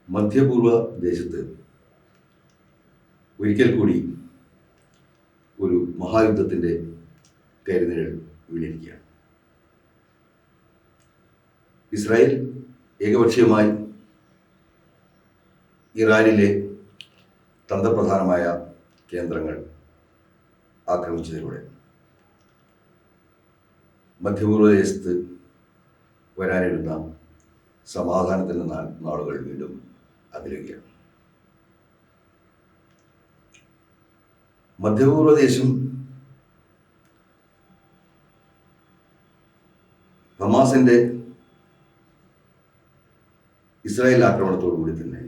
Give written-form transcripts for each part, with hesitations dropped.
മധ്യപൂർവ ദേശത്ത് ഒരിക്കൽ കൂടി ഒരു മഹായുദ്ധത്തിൻ്റെ കരിനിഴൽ വീണിരിക്കുകയാണ്. ഇസ്രായേൽ ഏകപക്ഷീയമായി ഇറാനിലെ തന്ത്രപ്രധാനമായ കേന്ദ്രങ്ങൾ ആക്രമിച്ചതിലൂടെ മധ്യപൂർവ ദേശത്ത് വരാനിരുന്ന സമാധാനത്തിൻ്റെ നാളുകൾ വീണ്ടും അകലുകയാണ്. മധ്യപൂർവ ദേശം ഹമാസിന്റെ ഇസ്രായേൽ ആക്രമണത്തോടുകൂടി തന്നെ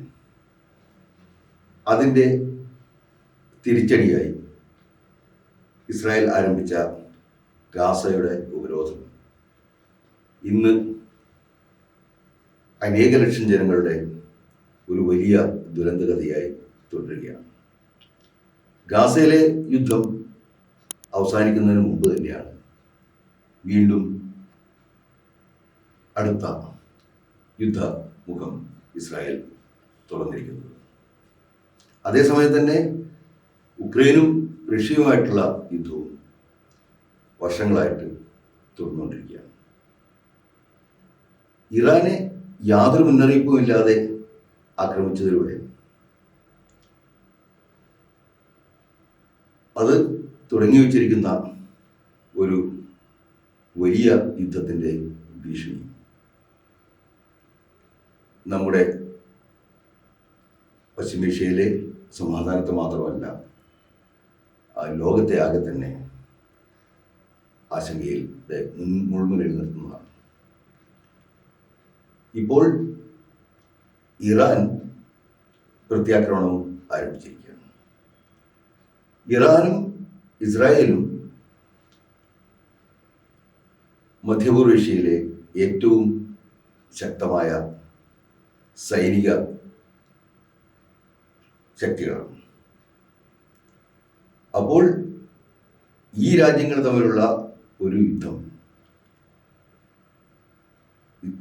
അതിൻ്റെ തിരിച്ചടിയായി ഇസ്രായേൽ ആരംഭിച്ച ഗാസയുടെ ഉപരോധം ഇന്ന് അനേക ലക്ഷം ജനങ്ങളുടെ ഒരു വലിയ ദുരന്തഗതിയായി തുടരുകയാണ്. ഗാസയിലെ യുദ്ധം അവസാനിക്കുന്നതിന് മുമ്പ് തന്നെയാണ് വീണ്ടും അടുത്ത യുദ്ധമുഖം ഇസ്രായേൽ തുറന്നിരിക്കുന്നത്. അതേസമയം തന്നെ ഉക്രൈനും റഷ്യയുമായിട്ടുള്ള യുദ്ധവും വർഷങ്ങളായിട്ട് തുടർന്നുകൊണ്ടിരിക്കുകയാണ്. ഇറാനെ യാതൊരു മുന്നറിയിപ്പും ഇല്ലാതെ ആക്രമിച്ചതിലൂടെ അത് തുടങ്ങി വച്ചിരിക്കുന്ന ഒരു വലിയ യുദ്ധത്തിൻ്റെ ഭീഷണി നമ്മുടെ പശ്ചിമേഷ്യയിലെ സമാധാനത്തെ മാത്രമല്ല ലോകത്തെ ആകെ തന്നെ ആശങ്കയിൽ മുൾമുനയിൽ നിർത്തുന്നതാണ്. ഇപ്പോൾ ഇറാൻ പ്രത്യാക്രമണവും ആരംഭിച്ചിരിക്കുകയാണ്. ഇറാനും ഇസ്രായേലും മധ്യപൂർവേഷ്യയിലെ ഏറ്റവും ശക്തമായ സൈനിക ശക്തികളാണ്. അപ്പോൾ ഈ രാജ്യങ്ങൾ തമ്മിലുള്ള ഒരു യുദ്ധം,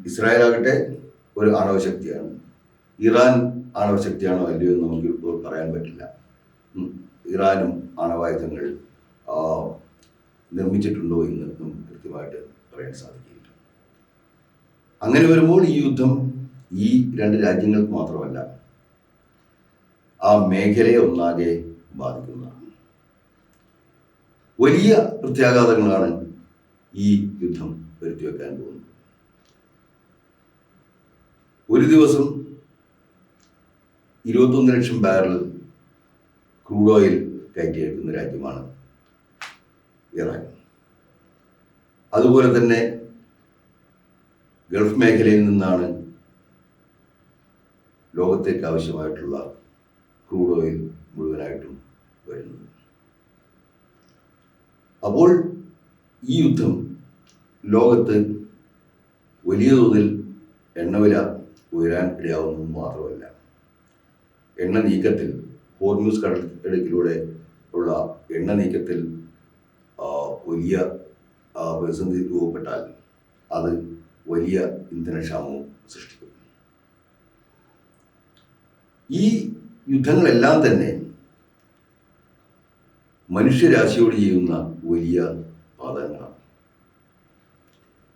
ഇസ്രായേലാകട്ടെ ഒരു ആണവശക്തിയാണ്, ഇറാൻ ആണവശക്തിയാണോ അല്ലയോ എന്ന് നമുക്ക് ഇപ്പോൾ പറയാൻ പറ്റില്ല. ഇറാനും ആണവായുധങ്ങൾ നിർമ്മിച്ചിട്ടുണ്ടോ എന്ന് നമുക്ക് കൃത്യമായിട്ട് പറയാൻ സാധിക്കില്ല. അങ്ങനെ വരുമ്പോൾ ഈ യുദ്ധം ഈ രണ്ട് രാജ്യങ്ങൾക്ക് മാത്രമല്ല ആ മേഖലയെ ഒന്നാകെ ബാധിക്കുന്നതാണ്. വലിയ പ്രത്യാഘാതങ്ങളാണ് ഈ യുദ്ധം വരുത്തിവെക്കാൻ പോകുന്നത്. ഒരു ദിവസം 21 ലക്ഷം ബാരൽ ക്രൂഡ് ഓയിൽ കയറ്റിയെടുക്കുന്ന രാജ്യമാണ് ഇറാൻ. അതുപോലെ തന്നെ ഗൾഫ് മേഖലയിൽ നിന്നാണ് ലോകത്തേക്ക് ആവശ്യമായിട്ടുള്ള ക്രൂഡ് ഓയിൽ മുഴുവനായിട്ടും വരുന്നത്. അപ്പോൾ ഈ യുദ്ധം ലോകത്ത് വലിയ തോതിൽ എണ്ണവില ഉയരാൻ ഇടയാവുന്നത് മാത്രമല്ല, എണ്ണ നീക്കത്തിൽ ഹോർമൂസ് കടലിടുക്കിലൂടെ ഉള്ള എണ്ണ നീക്കത്തിൽ വലിയ പ്രതിസന്ധി രൂപപ്പെട്ടാൽ അത് വലിയ ഇന്ധനക്ഷാമവും സൃഷ്ടിക്കും. ഈ യുദ്ധങ്ങളെല്ലാം തന്നെ മനുഷ്യരാശിയോട് ചെയ്യുന്ന വലിയ പാതകങ്ങളാണ്.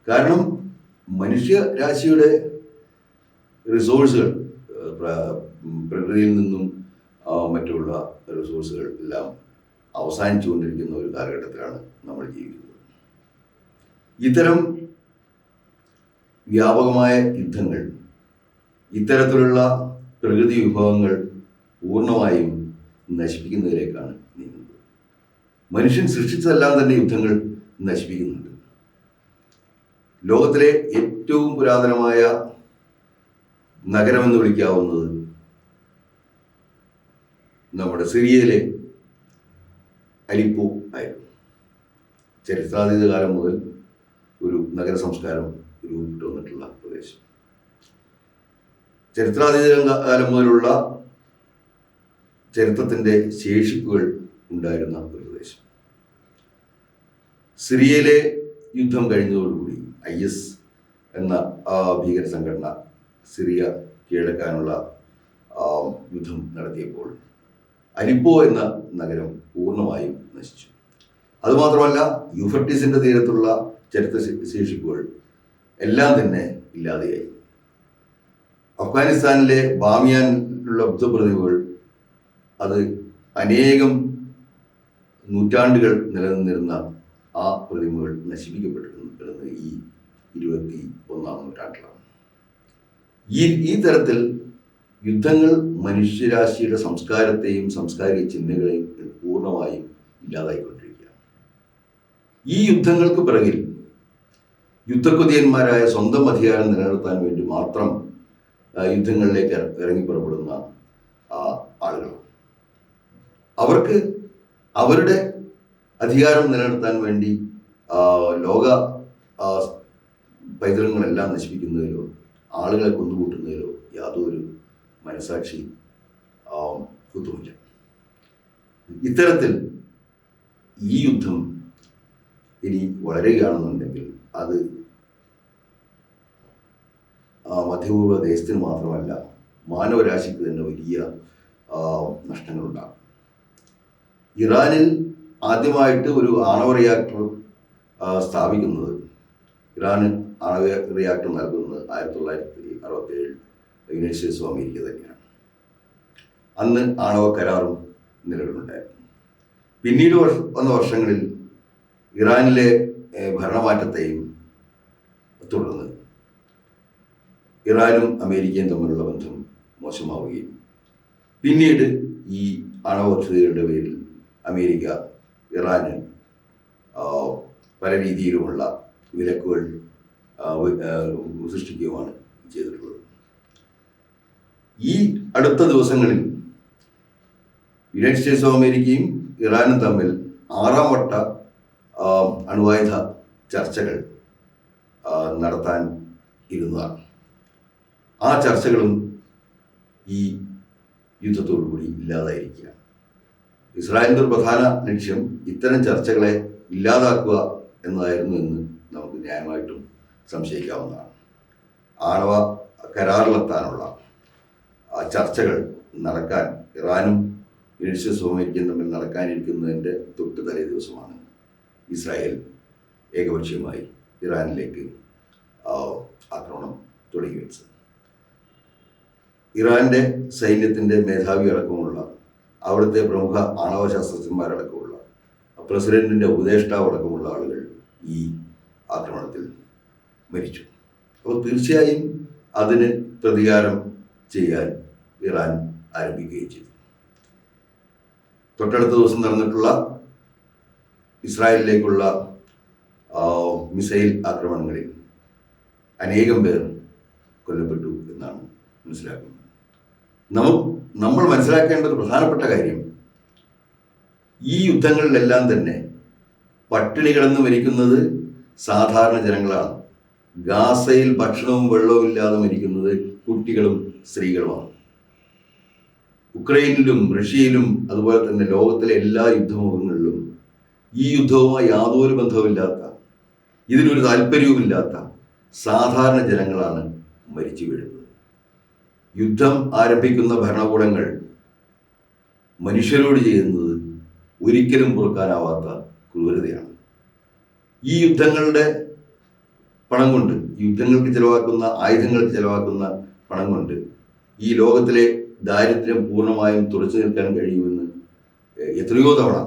കാരണം മനുഷ്യരാശിയുടെ റിസോഴ്സുകൾ, പ്രകൃതിയിൽ നിന്നും മറ്റുള്ള റിസോഴ്സുകൾ എല്ലാം അവസാനിച്ചുകൊണ്ടിരിക്കുന്ന ഒരു കാലഘട്ടത്തിലാണ് നമ്മൾ ജീവിക്കുന്നത്. ഇത്തരം വ്യാപകമായ യുദ്ധങ്ങൾ, ഇത്തരത്തിലുള്ള പ്രകൃതി വിഭവങ്ങൾ പൂർണ്ണമായും നശിപ്പിക്കുന്നതിലേക്കാണ് നീങ്ങുന്നത്. മനുഷ്യൻ സൃഷ്ടിച്ചതെല്ലാം തന്നെ യുദ്ധങ്ങൾ നശിപ്പിക്കുന്നുണ്ട്. ലോകത്തിലെ ഏറ്റവും പുരാതനമായ നഗരമെന്ന് വിളിക്കാവുന്നത് നമ്മുടെ സിറിയയിലെ അലിപ്പോ ആയിരുന്നു. ചരിത്രാതീത കാലം മുതൽ ഒരു നഗര സംസ്കാരം രൂപപ്പെട്ടു വന്നിട്ടുള്ള പ്രദേശം. ചരിത്രാതീത കാലം മുതലുള്ള ചരിത്രത്തിൻ്റെ ശേഷിപ്പുകൾ ഉണ്ടായിരുന്ന ഒരു പ്രദേശം. സിറിയയിലെ യുദ്ധം കഴിഞ്ഞതോടുകൂടി IS എന്ന ഭീകര സംഘടന സിറിയ കീഴടക്കാനുള്ള യുദ്ധം നടത്തിയപ്പോൾ അലിപ്പോ എന്ന നഗരം പൂർണ്ണമായും നശിച്ചു. അതുമാത്രമല്ല, യൂഫ്രട്ടീസിൻ്റെ തീരത്തുള്ള ചരിത്ര ശേഷിപ്പുകൾ എല്ലാം തന്നെ ഇല്ലാതെയായി. അഫ്ഗാനിസ്ഥാനിലെ ബാമിയാനിലുള്ള ബുദ്ധപ്രതിമകൾ അത് അനേകം നൂറ്റാണ്ടുകൾ നിലനിന്നിരുന്ന ആ പ്രതിമകൾ നശിപ്പിക്കപ്പെട്ടിരുന്നത് ഈ 21-ാം നൂറ്റാണ്ടിലാണ്. ഈ തരത്തിൽ യുദ്ധങ്ങൾ മനുഷ്യരാശിയുടെ സംസ്കാരത്തെയും സാംസ്കാരിക ചിഹ്നങ്ങളെയും പൂർണ്ണമായും ഇല്ലാതായിക്കൊണ്ടിരിക്കുകയാണ്. ഈ യുദ്ധങ്ങൾക്ക് പിറകിൽ യുദ്ധക്കൊതിയന്മാരായ സ്വന്തം അധികാരം നിലനിർത്താൻ വേണ്ടി മാത്രം യുദ്ധങ്ങളിലേക്ക് ഇറങ്ങിപ്പുറപ്പെടുന്ന ആളുകൾ, അവർക്ക് അവരുടെ അധികാരം നിലനിർത്താൻ വേണ്ടി ലോക പൈതൃകങ്ങളെല്ലാം നശിപ്പിക്കുന്നതിലോ ആളുകളെ കൊന്നുകൂട്ടുന്നതിലോ യാതൊരു മനസാക്ഷി കുത്തുമില്ല. ഇത്തരത്തിൽ ഈ യുദ്ധം ഇനി വളരുകയാണെന്നുണ്ടെങ്കിൽ അത് മധ്യപൂർവ്വ ദേശത്തിന് മാത്രമല്ല മാനവരാശിക്ക് തന്നെ വലിയ നഷ്ടങ്ങളുണ്ടാകും. ഇറാനിൽ ആദ്യമായിട്ട് ഒരു ആണവ റിയാക്ടർ സ്ഥാപിക്കുന്നത്, ഇറാന് ആണവ റിയാക്ടർ നൽകുന്നത് 1967 യുണൈറ്റഡ് സ്റ്റേറ്റ്സ് ഓഫ് അമേരിക്ക തന്നെയാണ്. അന്ന് ആണവ കരാറും നിലവിലുണ്ടായിരുന്നു. പിന്നീട് വന്ന വർഷങ്ങളിൽ ഇറാനിലെ ഭരണമാറ്റത്തെയും തുടർന്ന് ഇറാനും അമേരിക്കയും തമ്മിലുള്ള ബന്ധം മോശമാവുകയും പിന്നീട് ഈ ആണവ പദ്ധതികളുടെ പേരിൽ അമേരിക്ക ഇറാന് പല രീതിയിലുമുള്ള വിലക്കുകൾ സൃഷ്ടിക്കുകയുമാണ് ചെയ്തിട്ടുള്ളത്. ഈ അടുത്ത ദിവസങ്ങളിൽ യുണൈറ്റഡ് സ്റ്റേറ്റ്സ് ഓഫ് അമേരിക്കയും ഇറാനും തമ്മിൽ 6ാം വട്ട അണ്വായുധ ചർച്ചകൾ നടത്താൻ ഇരുന്നതാണ്. ആ ചർച്ചകളും ഈ യുദ്ധത്തോടുകൂടി ഇല്ലാതായിരിക്കുക. ഇസ്രായേലിൻ്റെ ഒരു പ്രധാന ലക്ഷ്യം ഇത്തരം ചർച്ചകളെ ഇല്ലാതാക്കുക എന്നതായിരുന്നു എന്ന് നമുക്ക് ന്യായമായിട്ടും സംശയിക്കാവുന്നതാണ്. ആണവ കരാറിലെത്താനുള്ള ചർച്ചകൾ നടക്കാൻ ഇറാനും യുണൈറ്റഡ് സ്റ്റേറ്റ്സ് ഓഫ് അമേരിക്കയും തമ്മിൽ നടക്കാനിരിക്കുന്നതിൻ്റെ തൊട്ട് തലേ ദിവസമാണ് ഇസ്രായേൽ ഏകപക്ഷീയമായി ഇറാനിലേക്ക് ആക്രമണം തുടങ്ങി വെച്ചത്. ഇറാൻ്റെ സൈന്യത്തിൻ്റെ മേധാവി അടക്കമുള്ള അവിടുത്തെ പ്രമുഖ ആണവ ശാസ്ത്രജ്ഞന്മാരടക്കമുള്ള പ്രസിഡന്റിൻ്റെ ഉപദേഷ്ടാവ് അടക്കമുള്ള ആളുകൾ ഈ ആക്രമണത്തിൽ മരിച്ചു. അപ്പോൾ തീർച്ചയായും അതിന് പ്രതികാരം ചെയ്യാൻ ഇറാൻ ആരംഭിക്കുകയും ചെയ്തു. തൊട്ടടുത്ത ദിവസം നടന്നിട്ടുള്ള ഇസ്രായേലിലേക്കുള്ള മിസൈൽ ആക്രമണങ്ങളിൽ അനേകം പേർ കൊല്ലപ്പെട്ടു എന്നാണ് മനസ്സിലാക്കുന്നത്. നമ്മൾ മനസ്സിലാക്കേണ്ട ഒരു പ്രധാനപ്പെട്ട കാര്യം, ഈ യുദ്ധങ്ങളിലെല്ലാം തന്നെ പട്ടിണി കിടന്ന് മരിക്കുന്നത് സാധാരണ ജനങ്ങളാണ്. ഗാസയിൽ ഭക്ഷണവും വെള്ളവും ഇല്ലാതെ മരിക്കുന്നത് കുട്ടികളും സ്ത്രീകളുമാണ്. ഉക്രൈനിലും റഷ്യയിലും അതുപോലെ തന്നെ ലോകത്തിലെ എല്ലാ യുദ്ധമുഖങ്ങളിലും ഈ യുദ്ധവുമായി യാതൊരു ബന്ധവുമില്ലാത്ത, ഇതിനൊരു താല്പര്യവുമില്ലാത്ത സാധാരണ ജനങ്ങളാണ് മരിച്ചു വീഴുന്നത്. യുദ്ധം ആരംഭിക്കുന്ന ഭരണകൂടങ്ങൾ മനുഷ്യരോട് ചെയ്യുന്നത് ഒരിക്കലും പൊറുക്കാനാവാത്ത ക്രൂരതയാണ്. ഈ യുദ്ധങ്ങളുടെ പണം കൊണ്ട്, യുദ്ധങ്ങൾക്ക് ചിലവാക്കുന്ന ആയുധങ്ങൾക്ക് ചിലവാക്കുന്ന പണം കൊണ്ട് ഈ ലോകത്തിലെ ദാരിദ്ര്യം പൂർണ്ണമായും തുറച്ചു നിൽക്കാൻ കഴിയുമെന്ന് എത്രയോ തവണ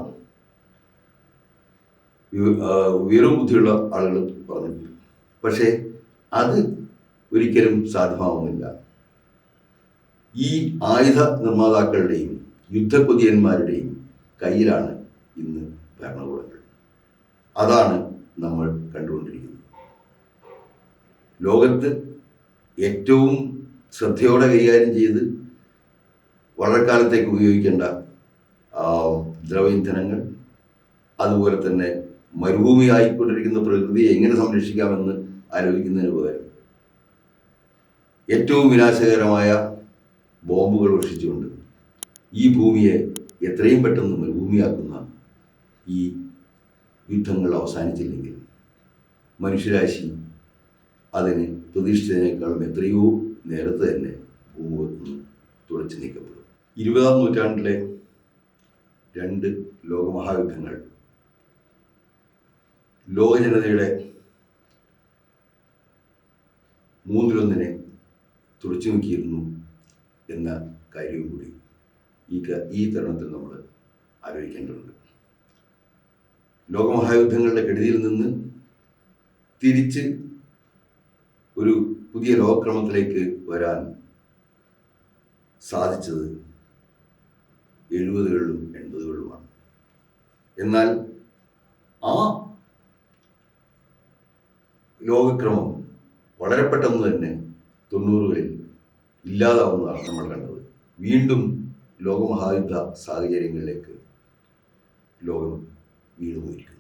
ഉയർന്ന ബുദ്ധിയുള്ള ആളുകൾ പറഞ്ഞിട്ടുണ്ട്. പക്ഷേ അത് ഒരിക്കലും സാധ്യമാവുന്നില്ല. ഈ ആയുധ നിർമ്മാതാക്കളുടെയും യുദ്ധക്കൊതിയന്മാരുടെയും കയ്യിലാണ് ഇന്ന് ഭരണകൂടങ്ങൾ. അതാണ് നമ്മൾ കണ്ടുകൊണ്ടിരിക്കുന്നത്. ലോകത്ത് ഏറ്റവും ശ്രദ്ധയോടെ കൈകാര്യം ചെയ്ത് വളരെ കാലത്തേക്ക് ഉപയോഗിക്കേണ്ട ദ്രവ ഇന്ധനങ്ങൾ, അതുപോലെ തന്നെ മരുഭൂമിയായിക്കൊണ്ടിരിക്കുന്ന പ്രകൃതിയെ എങ്ങനെ സംരക്ഷിക്കാമെന്ന് ആലോചിക്കുന്നതിന് പകരം ഏറ്റവും വിനാശകരമായ ബോംബുകൾ വർഷിച്ചുകൊണ്ട് ഈ ഭൂമിയെ എത്രയും പെട്ടെന്ന് മരുഭൂമിയാക്കുന്ന ഈ യുദ്ധങ്ങൾ അവസാനിച്ചില്ലെങ്കിൽ മനുഷ്യരാശി അതിന് പ്രതീക്ഷിച്ചതിനേക്കാളും എത്രയോ നേരത്തെ തന്നെ ഭൂമുഖത്ത് തുടച്ചു നീക്കപ്പെടും. 20-ാം നൂറ്റാണ്ടിലെ 2 ലോകമഹായുദ്ധങ്ങൾ ലോക ജനതയുടെ 1/3 തുടച്ചു നീക്കിയിരുന്നു എന്ന കാര്യവും കൂടി ഈ തരുണത്തിൽ നമ്മൾ ആലോചിക്കേണ്ടതുണ്ട്. ലോകമഹായുദ്ധങ്ങളുടെ കെടുതിയിൽ നിന്ന് തിരിച്ച് ഒരു പുതിയ ലോകക്രമത്തിലേക്ക് വരാൻ സാധിച്ചത് 70കളിലും 80കളിലുമാണ്. എന്നാൽ ആ ലോകക്രമം വളരെ പെട്ടെന്ന് തന്നെ 90കളിൽ ഇല്ലാതാവുന്നതാണ് നമ്മൾ കണ്ടത്. വീണ്ടും ലോകമഹായുദ്ധ സാഹചര്യങ്ങളിലേക്ക് ലോകം വീണുപോയിരിക്കുന്നു.